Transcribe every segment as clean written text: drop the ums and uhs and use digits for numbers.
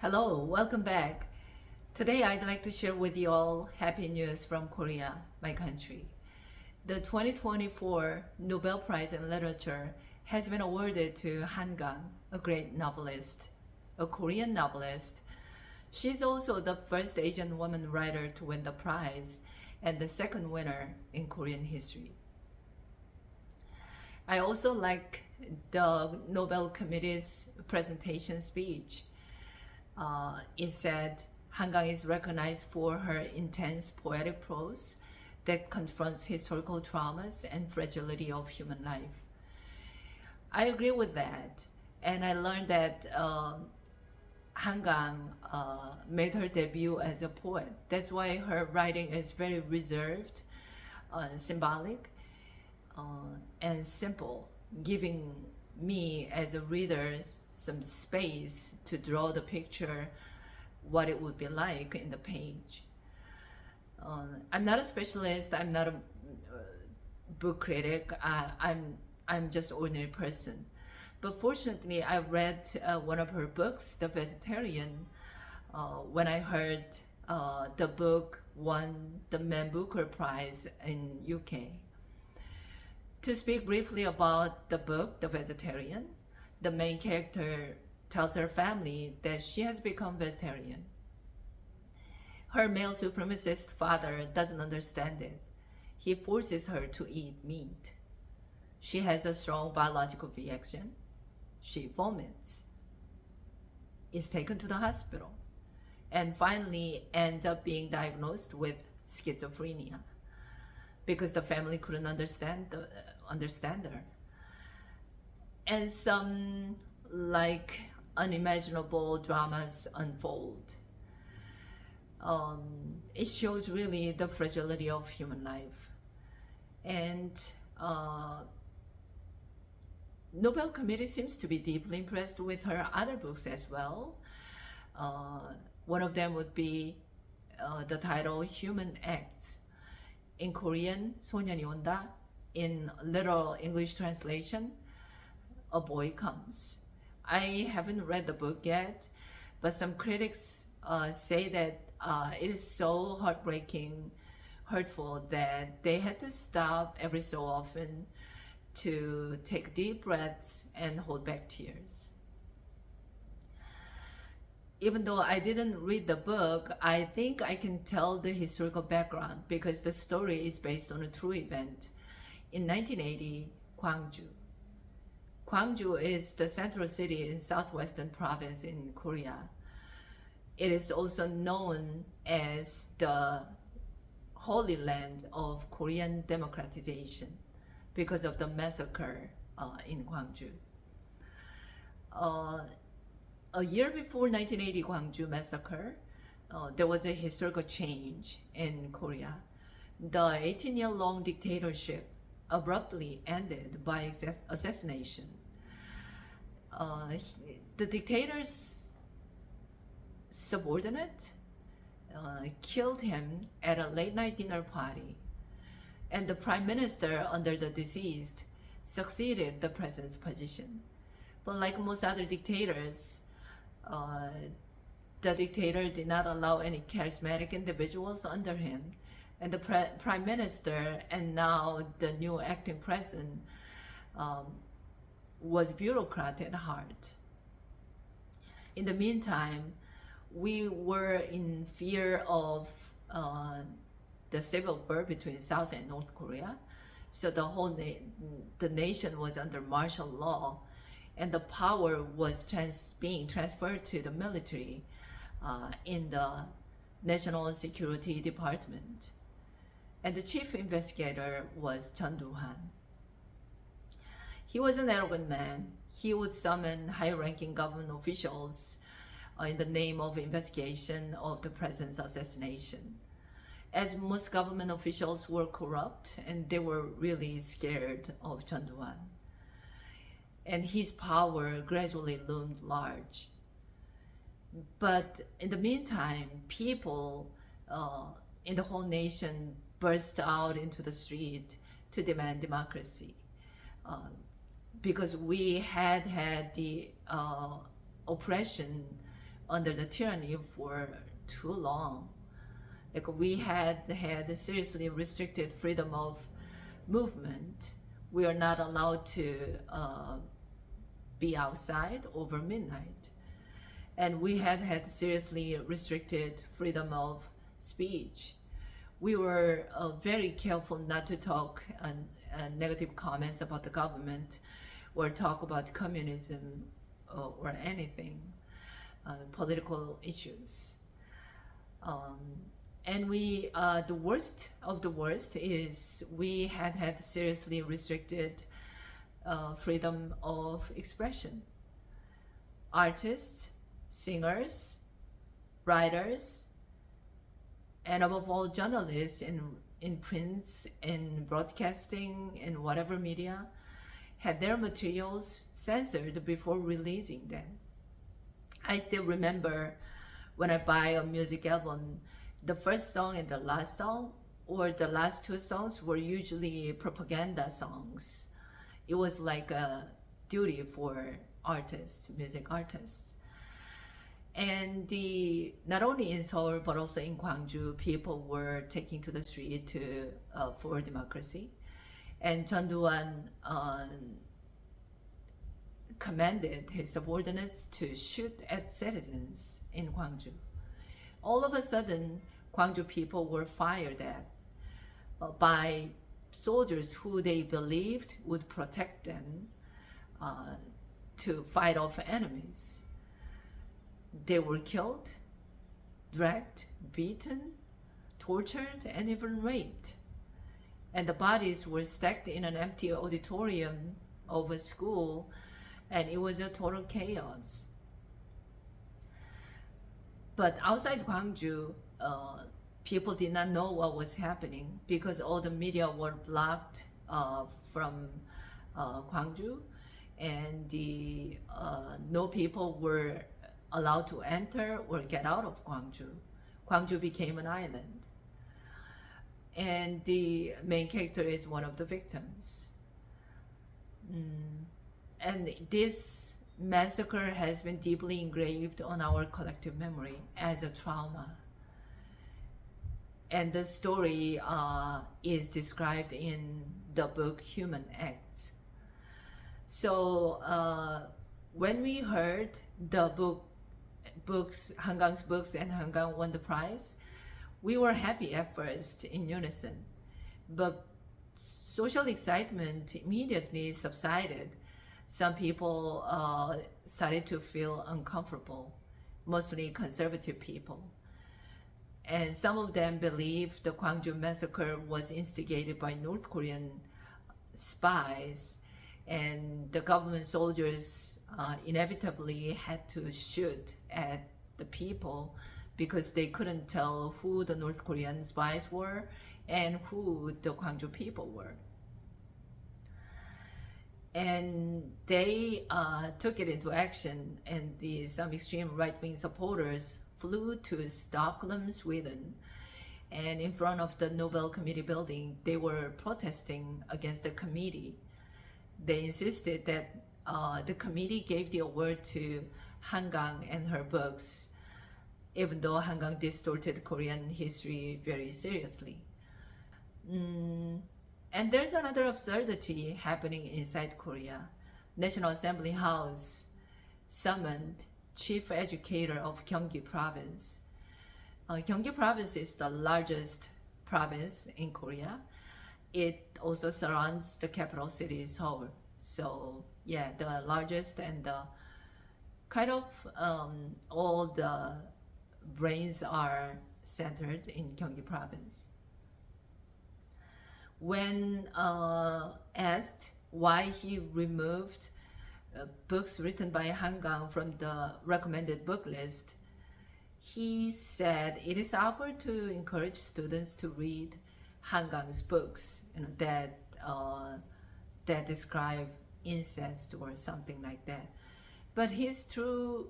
Hello, welcome back. Today I'd like to share with you all happy news from Korea, my country. The 2024 Nobel Prize in Literature has been awarded to Kang, a great novelist, a Korean novelist. She's also the first Asian woman writer to win the prize and the second winner in Korean history. I also like the Nobel Committee's presentation speech. It said Kang is recognized for her intense poetic prose that confronts historical traumas and fragility of human life. I agree with that, and I learned that Kang made her debut as a poet. That's why her writing is very reserved, symbolic, and simple, giving me as a reader some space to draw the picture what it would be like in the page. I'm not a specialist. I'm not a book critic. I'm just an ordinary person. But fortunately, I read one of her books, The Vegetarian, when I heard the book won the Man Booker Prize in UK. To speak briefly about the book, The Vegetarian, the main character tells her family that she has become vegetarian. Her male supremacist father doesn't understand it. He forces her to eat meat. She has a strong biological reaction. She vomits, is taken to the hospital, and finally ends up being diagnosed with schizophrenia because the family couldn't understand her. And some unimaginable dramas unfold. It shows really the fragility of human life. And Nobel Committee seems to be deeply impressed with her other books as well. One of them would be the title Human Acts. In Korean, 소년이 온다. In literal English translation, A Boy Comes. I haven't read the book yet, but some critics say that it is so heartbreaking, hurtful that they had to stop every so often to take deep breaths and hold back tears. Even though I didn't read the book, I think I can tell the historical background because the story is based on a true event. In 1980, Gwangju is the central city in southwestern province in Korea. It is also known as the Holy Land of Korean democratization because of the massacre in Gwangju. A year before 1980 Gwangju massacre, there was a historical change in Korea. The 18-year-long dictatorship abruptly ended by assassination. The dictator's subordinate killed him at a late-night dinner party, and the prime minister under the deceased succeeded the president's position. But like most other dictators, the dictator did not allow any charismatic individuals under him, and the prime minister and now the new acting president was bureaucrat at heart. In the meantime, we were in fear of the civil war between South and North Korea. So the nation was under martial law, and the power was being transferred to the military in the National Security Department. And the chief investigator was Chun Doo-han. He was an arrogant man. He would summon high-ranking government officials in the name of investigation of the president's assassination. As most government officials were corrupt, and they were really scared of Chun Doo-han. And his power gradually loomed large. But in the meantime, people in the whole nation burst out into the street to demand democracy. Because we had the oppression under the tyranny for too long. Like we had seriously restricted freedom of movement. We are not allowed to be outside over midnight. And we had seriously restricted freedom of speech. We were very careful not to talk negative comments about the government or talk about communism or anything, political issues. And we, the worst of the worst is we had seriously restricted freedom of expression. Artists, singers, writers, and above all journalists in prints, in broadcasting, in whatever media, had their materials censored before releasing them. I still remember when I buy a music album, the first song and the last song, or the last two songs, were usually propaganda songs. It was like a duty for artists, music artists. And not only in Seoul but also in Gwangju, people were taking to the street for democracy. And Chun Doo-hwan commanded his subordinates to shoot at citizens in Gwangju. All of a sudden, Gwangju people were fired at by soldiers who they believed would protect them to fight off enemies. They were killed, dragged, beaten, tortured, and even raped. And the bodies were stacked in an empty auditorium of a school, and it was a total chaos. But outside Gwangju, people did not know what was happening because all the media were blocked from Gwangju, and no people were allowed to enter or get out of Gwangju. Gwangju became an island. And the main character is one of the victims. And this massacre has been deeply engraved on our collective memory as a trauma. And the story is described in the book Human Acts. So when we heard the books, Hangang's books, and Hangang won the prize, we were happy at first in unison. But social excitement immediately subsided. Some people started to feel uncomfortable, mostly conservative people. And some of them believed the Gwangju massacre was instigated by North Korean spies, and the government soldiers inevitably had to shoot at the people because they couldn't tell who the North Korean spies were and who the Gwangju people were. And they took it into action, and some extreme right-wing supporters flew to Stockholm, Sweden, and in front of the Nobel committee building, they were protesting against the committee. They insisted that the committee gave the award to Hangang and her books, even though Hangang distorted Korean history very seriously. And there's another absurdity happening inside Korea. National Assembly House summoned chief educator of Gyeonggi province. Gyeonggi province is the largest province in Korea. It also surrounds the capital city, Seoul. So yeah, the largest, and the kind of all the brains are centered in Gyeonggi province. When asked why he removed books written by Hangang from the recommended book list, he said it is awkward to encourage students to read Hangang's books, that describe incest or something like that. But he's true.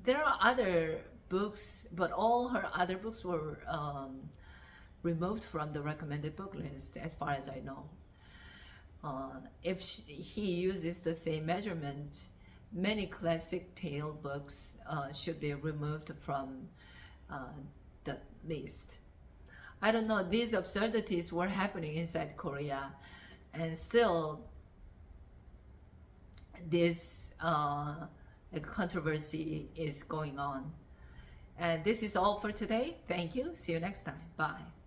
There are other books, but all her other books were removed from the recommended book list, as far as I know. If he uses the same measurement, many classic tale books should be removed from the list. I don't know, these absurdities were happening inside Korea, and still this controversy is going on. And this is all for today. Thank you. See you next time. Bye.